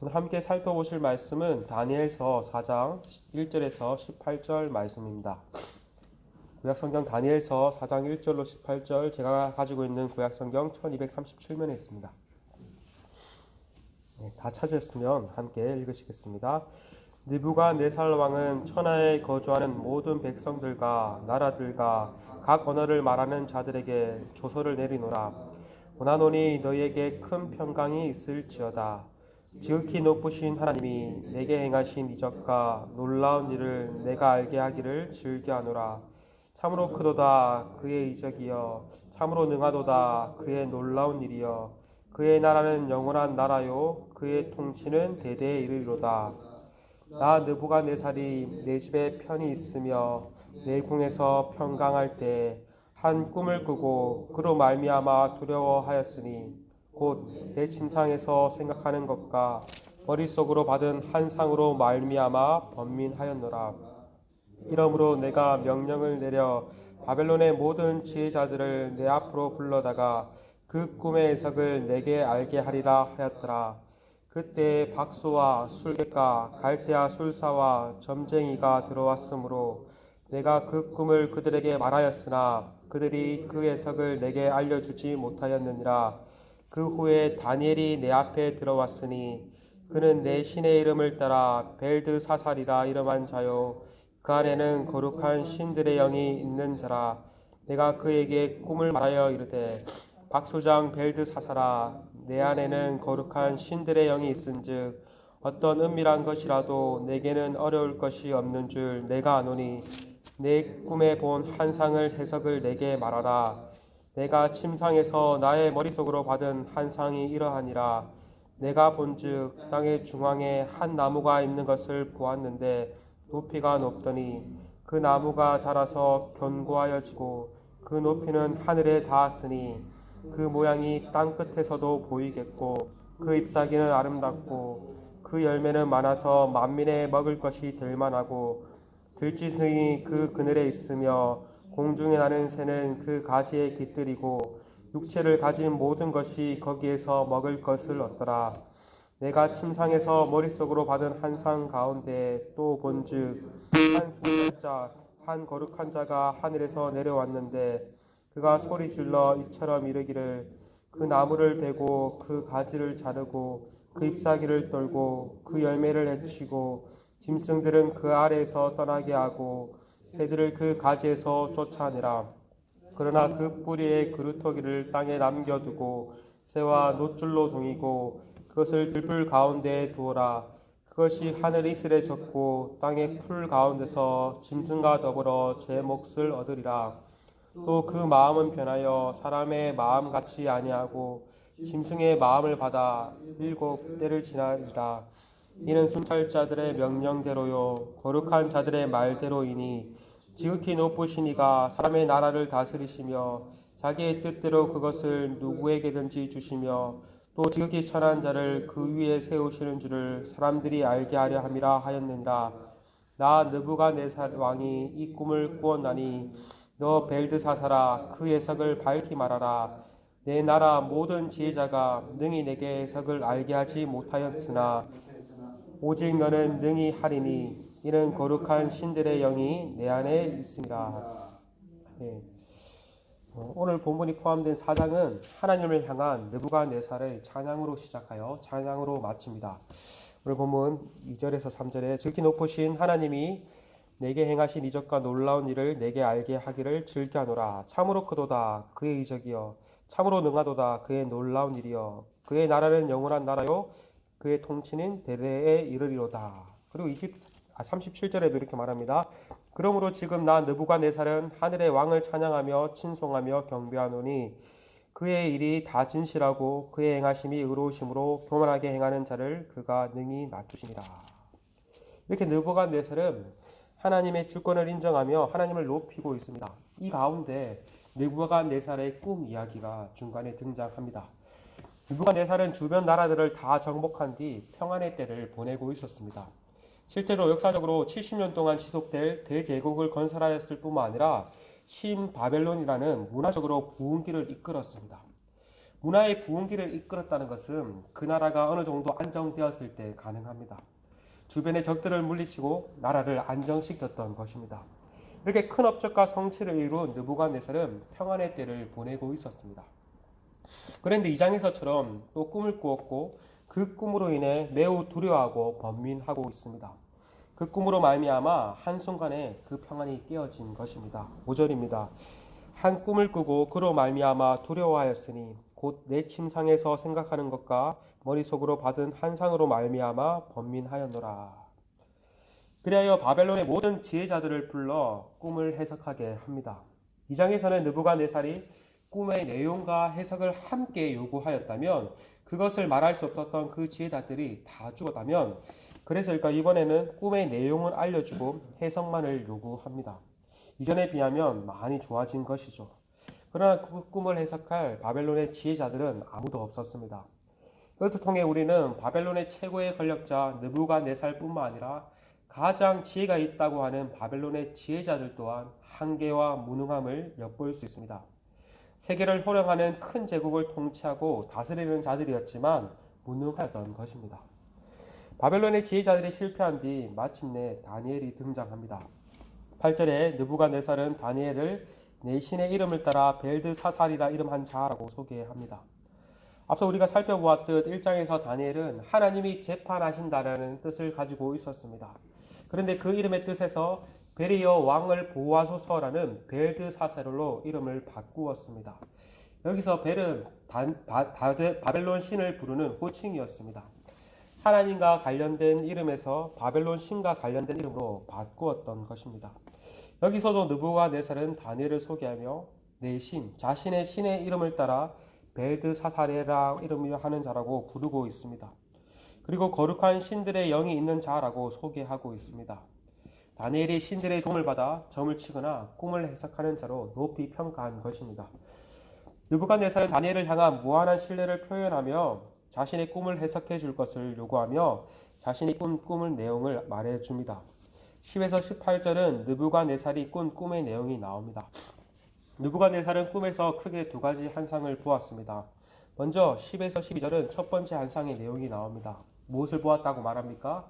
오늘 함께 살펴보실 말씀은 다니엘서 4장 1절에서 18절 말씀입니다. 구약성경 다니엘서 4장 1절로 18절, 제가 가지고 있는 구약성경 1237면에 있습니다. 다 찾으셨으면 함께 읽으시겠습니다. 느부갓네살 왕은 천하에 거주하는 모든 백성들과 나라들과 각 언어를 말하는 자들에게 조서를 내리노라. 원하노니 너희에게 큰 평강이 있을지어다. 지극히 높으신 하나님이 내게 행하신 이적과 놀라운 일을 내가 알게 하기를 즐겨하노라. 참으로 크도다 그의 이적이여, 참으로 능하도다 그의 놀라운 일이여. 그의 나라는 영원한 나라요, 그의 통치는 대대에 이르리로다. 나 느부갓네살이 내 집에 편히 있으며 내 궁에서 평강할 때 한 꿈을 꾸고 그로 말미암아 두려워하였으니 곧 내 침상에서 생각하는 것과 머릿속으로 받은 환상으로 말미암아 번민하였노라. 이러므로 내가 명령을 내려 바벨론의 모든 지혜자들을 내 앞으로 불러다가 그 꿈의 해석을 내게 알게 하리라 하였더라. 그때 박수와 술객과 갈대아 술사와 점쟁이가 들어왔으므로 내가 그 꿈을 그들에게 말하였으나 그들이 그 해석을 내게 알려주지 못하였느니라. 그 후에 다니엘이 내 앞에 들어왔으니 그는 내 신의 이름을 따라 벨드사살이라 이름한 자요, 그 안에는 거룩한 신들의 영이 있는 자라. 내가 그에게 꿈을 말하여 이르되, 박수장 벨드사살아, 내 안에는 거룩한 신들의 영이 있은즉 어떤 은밀한 것이라도 내게는 어려울 것이 없는 줄 내가 아노니 내 꿈에 본 환상을 해석을 내게 말하라. 내가 침상에서 나의 머릿속으로 받은 환상이 이러하니라. 내가 본즉 땅의 중앙에 한 나무가 있는 것을 보았는데 높이가 높더니 그 나무가 자라서 견고하여지고 그 높이는 하늘에 닿았으니 그 모양이 땅 끝에서도 보이겠고 그 잎사귀는 아름답고 그 열매는 많아서 만민의 먹을 것이 될 만하고 들짐승이 그 그늘에 있으며 공중에 나는 새는 그 가지에 깃들이고 육체를 가진 모든 것이 거기에서 먹을 것을 얻더라. 내가 침상에서 머릿속으로 받은 환상 가운데 또 본즉 한 숭배자 한 거룩한 자가 하늘에서 내려왔는데 그가 소리질러 이처럼 이르기를, 그 나무를 베고 그 가지를 자르고 그 잎사귀를 떨고 그 열매를 해치고 짐승들은 그 아래에서 떠나게 하고 새들을 그 가지에서 쫓아내라. 그러나 그 뿌리의 그루터기를 땅에 남겨두고 새와 노줄로 동이고 그것을 들풀 가운데에 두어라. 그것이 하늘 이슬에 젖고 땅의 풀 가운데서 짐승과 더불어 제 몫을 얻으리라. 또 그 마음은 변하여 사람의 마음 같이 아니하고 짐승의 마음을 받아 일곱 때를 지나리라. 이는 순찰자들의 명령대로요 거룩한 자들의 말대로이니 지극히 높으신 이가 사람의 나라를 다스리시며 자기의 뜻대로 그것을 누구에게든지 주시며 또 지극히 천한 자를 그 위에 세우시는 줄을 사람들이 알게 하려 함이라 하였느니라. 나 느부갓네살 왕이 이 꿈을 꾸었나니 너 벨드사살아, 그 해석을 밝히 말하라. 내 나라 모든 지혜자가 능히 내게 해석을 알게 하지 못하였으나 오직 너는 능히 하리니 이는 거룩한 신들의 영이 내 안에 있습니다. 네. 오늘 본문이 포함된 4장은 하나님을 향한 느부갓네살의 찬양으로 시작하여 찬양으로 마칩니다. 오늘 본문 2절에서 3절에 지극히 높으신 하나님이 내게 행하신 이적과 놀라운 일을 내게 알게 하기를 즐겨하노라. 참으로 크도다 그의 이적이여, 참으로 능하도다 그의 놀라운 일이여. 그의 나라는 영원한 나라요, 그의 통치는 대대에 이르리로다. 그리고 37절에도 이렇게 말합니다. 그러므로 지금 나 느부갓네살은 하늘의 왕을 찬양하며 친송하며 경배하노니 그의 일이 다 진실하고 그의 행하심이 의로우심으로 교만하게 행하는 자를 그가 능히 낮추시니라. 이렇게 느부갓네살은 하나님의 주권을 인정하며 하나님을 높이고 있습니다. 이 가운데 느부갓네살의 꿈 이야기가 중간에 등장합니다. 느부갓네살은 주변 나라들을 다 정복한 뒤 평안의 때를 보내고 있었습니다. 실제로 역사적으로 70년 동안 지속될 대제국을 건설하였을 뿐만 아니라 신바벨론이라는 문화적으로 부흥기를 이끌었습니다. 문화의 부흥기를 이끌었다는 것은 그 나라가 어느 정도 안정되었을 때 가능합니다. 주변의 적들을 물리치고 나라를 안정시켰던 것입니다. 이렇게 큰 업적과 성취를 이룬 느부갓네살은 평안의 때를 보내고 있었습니다. 그런데 이 장에서처럼 또 꿈을 꾸었고 그 꿈으로 인해 매우 두려워하고 번민하고 있습니다. 그 꿈으로 말미암아 한순간에 그 평안이 깨어진 것입니다. 5절입니다. 한 꿈을 꾸고 그로 말미암아 두려워하였으니 곧 내 침상에서 생각하는 것과 머릿속으로 받은 환상으로 말미암아 번민하였노라. 그리하여 바벨론의 모든 지혜자들을 불러 꿈을 해석하게 합니다. 이 장에서는 느부갓네살이 꿈의 내용과 해석을 함께 요구하였다면 그것을 말할 수 없었던 그 지혜자들이 다 죽었다면 그래서일까 이번에는 꿈의 내용을 알려주고 해석만을 요구합니다. 이전에 비하면 많이 좋아진 것이죠. 그러나 그 꿈을 해석할 바벨론의 지혜자들은 아무도 없었습니다. 그것을 통해 우리는 바벨론의 최고의 권력자 느부갓네살뿐만 아니라 가장 지혜가 있다고 하는 바벨론의 지혜자들 또한 한계와 무능함을 엿볼 수 있습니다. 세계를 호령하는 큰 제국을 통치하고 다스리는 자들이었지만 무능하였던 것입니다. 바벨론의 지혜자들이 실패한 뒤 마침내 다니엘이 등장합니다. 8절에 느부갓네살은 다니엘을 내 신의 이름을 따라 벨드사살이라 이름한 자라고 소개합니다. 앞서 우리가 살펴보았듯 1장에서 다니엘은 하나님이 재판하신다라는 뜻을 가지고 있었습니다. 그런데 그 이름의 뜻에서 베리어 왕을 보호하소서라는 벨드사살로 이름을 바꾸었습니다. 여기서 벨은 바벨론 신을 부르는 호칭이었습니다. 하나님과 관련된 이름에서 바벨론 신과 관련된 이름으로 바꾸었던 것입니다. 여기서도 느부갓네살은 다니엘을 소개하며 내 신, 자신의 신의 이름을 따라 벨드사살이라 이름을 하는 자라고 부르고 있습니다. 그리고 거룩한 신들의 영이 있는 자라고 소개하고 있습니다. 다니엘이 신들의 도움을 받아 점을 치거나 꿈을 해석하는 자로 높이 평가한 것입니다. 느부갓네살은 다니엘을 향한 무한한 신뢰를 표현하며 자신의 꿈을 해석해 줄 것을 요구하며 자신이 꾼 꿈의 내용을 말해 줍니다. 10에서 18절은 느부갓네살이 꾼 꿈의 내용이 나옵니다. 느부갓네살은 꿈에서 크게 두 가지 환상을 보았습니다. 먼저 10에서 12절은 첫 번째 환상의 내용이 나옵니다. 무엇을 보았다고 말합니까?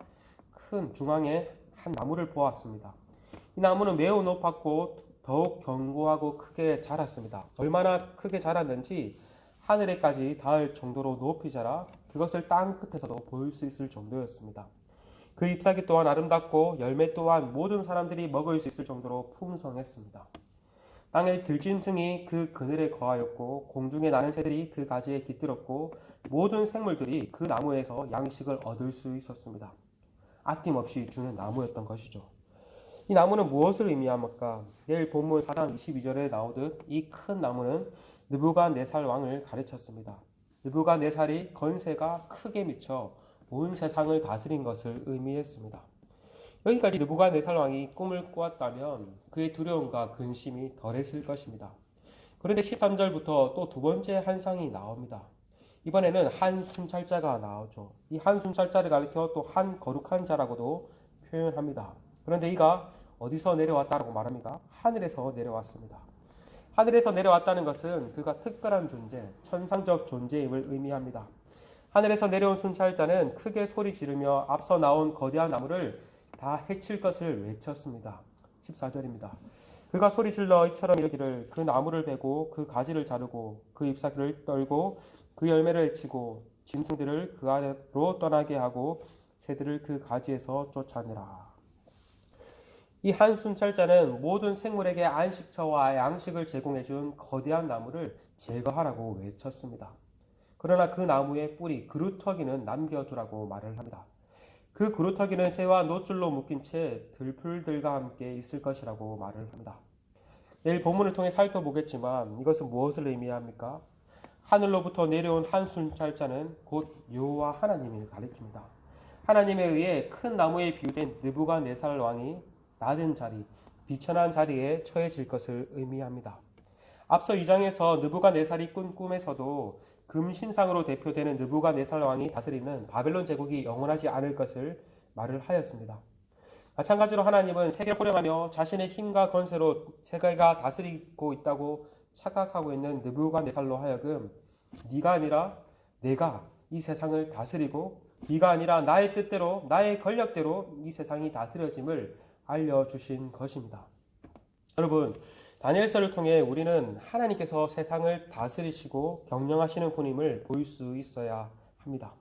큰 중앙에 한 나무를 보았습니다. 이 나무는 매우 높았고 더욱 견고하고 크게 자랐습니다. 얼마나 크게 자랐는지 하늘에까지 닿을 정도로 높이 자라 그것을 땅 끝에서도 보일 수 있을 정도였습니다. 그 잎사귀 또한 아름답고 열매 또한 모든 사람들이 먹을 수 있을 정도로 풍성했습니다. 땅의 들짐승이 그 그늘에 거하였고 공중에 나는 새들이 그 가지에 깃들었고 모든 생물들이 그 나무에서 양식을 얻을 수 있었습니다. 아낌없이 주는 나무였던 것이죠. 이 나무는 무엇을 의미합니까? 내일 본문 4장 22절에 나오듯 이 큰 나무는 느부갓네살 왕을 가르쳤습니다. 느부갓네살이 건세가 크게 미쳐 온 세상을 다스린 것을 의미했습니다. 여기까지 느부갓네살 왕이 꿈을 꾸었다면 그의 두려움과 근심이 덜했을 것입니다. 그런데 13절부터 또 두 번째 환상이 나옵니다. 이번에는 한 순찰자가 나오죠. 이 한 순찰자를 가리켜 또 한 거룩한 자라고도 표현합니다. 그런데 이가 어디서 내려왔다고 말합니까? 하늘에서 내려왔습니다. 하늘에서 내려왔다는 것은 그가 특별한 존재, 천상적 존재임을 의미합니다. 하늘에서 내려온 순찰자는 크게 소리 지르며 앞서 나온 거대한 나무를 다 해칠 것을 외쳤습니다. 14절입니다. 그가 소리 질러 이처럼 이르기를 그 나무를 베고 그 가지를 자르고 그 잎사귀를 떨고 그 열매를 해치고 짐승들을 그 아래로 떠나게 하고 새들을 그 가지에서 쫓아내라. 이 한 순찰자는 모든 생물에게 안식처와 양식을 제공해준 거대한 나무를 제거하라고 외쳤습니다. 그러나 그 나무의 뿌리 그루터기는 남겨두라고 말을 합니다. 그 그루터기는 새와 노줄로 묶인 채 들풀들과 함께 있을 것이라고 말을 합니다. 내일 본문을 통해 살펴보겠지만 이것은 무엇을 의미합니까? 하늘로부터 내려온 한 순찰자는 곧 여호와 하나님을 가리킵니다. 하나님에 의해 큰 나무에 비유된 느부갓네살 왕이 낮은 자리, 비천한 자리에 처해질 것을 의미합니다. 앞서 2장에서 느부갓네살이 꾼 꿈에서도 금신상으로 대표되는 느부갓네살 왕이 다스리는 바벨론 제국이 영원하지 않을 것을 말을 하였습니다. 마찬가지로 하나님은 세계를 호령하며 자신의 힘과 권세로 세계가 다스리고 있다고 착각하고 있는 느부갓네살로 하여금 네가 아니라 내가 이 세상을 다스리고 네가 아니라 나의 뜻대로 나의 권력대로 이 세상이 다스려짐을 알려주신 것입니다. 여러분, 다니엘서를 통해 우리는 하나님께서 세상을 다스리시고 경영하시는 분임을 볼 수 있어야 합니다.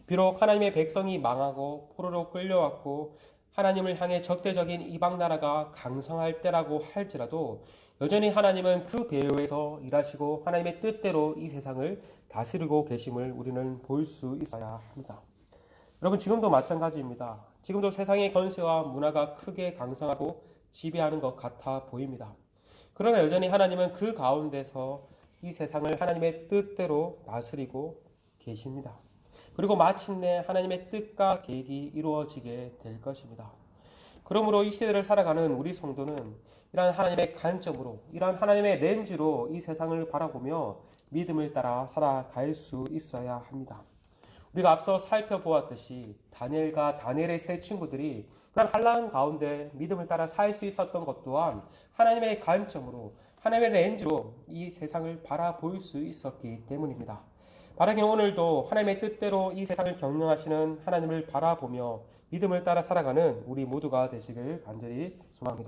비록 하나님의 백성이 망하고 포로로 끌려왔고 하나님을 향해 적대적인 이방 나라가 강성할 때라고 할지라도 여전히 하나님은 그 배후에서 일하시고 하나님의 뜻대로 이 세상을 다스리고 계심을 우리는 볼 수 있어야 합니다. 여러분, 지금도 마찬가지입니다. 지금도 세상의 권세와 문화가 크게 강성하고 지배하는 것 같아 보입니다. 그러나 여전히 하나님은 그 가운데서 이 세상을 하나님의 뜻대로 다스리고 계십니다. 그리고 마침내 하나님의 뜻과 계획이 이루어지게 될 것입니다. 그러므로 이 시대를 살아가는 우리 성도는 이러한 하나님의 관점으로, 이러한 하나님의 렌즈로 이 세상을 바라보며 믿음을 따라 살아갈 수 있어야 합니다. 우리가 앞서 살펴보았듯이 다니엘과 다니엘의 세 친구들이 그런 한란 가운데 믿음을 따라 살 수 있었던 것 또한 하나님의 관점으로, 하나님의 렌즈로 이 세상을 바라볼 수 있었기 때문입니다. 바라기 오늘도 하나님의 뜻대로 이 세상을 경영하시는 하나님을 바라보며 믿음을 따라 살아가는 우리 모두가 되시길 간절히 소망합니다.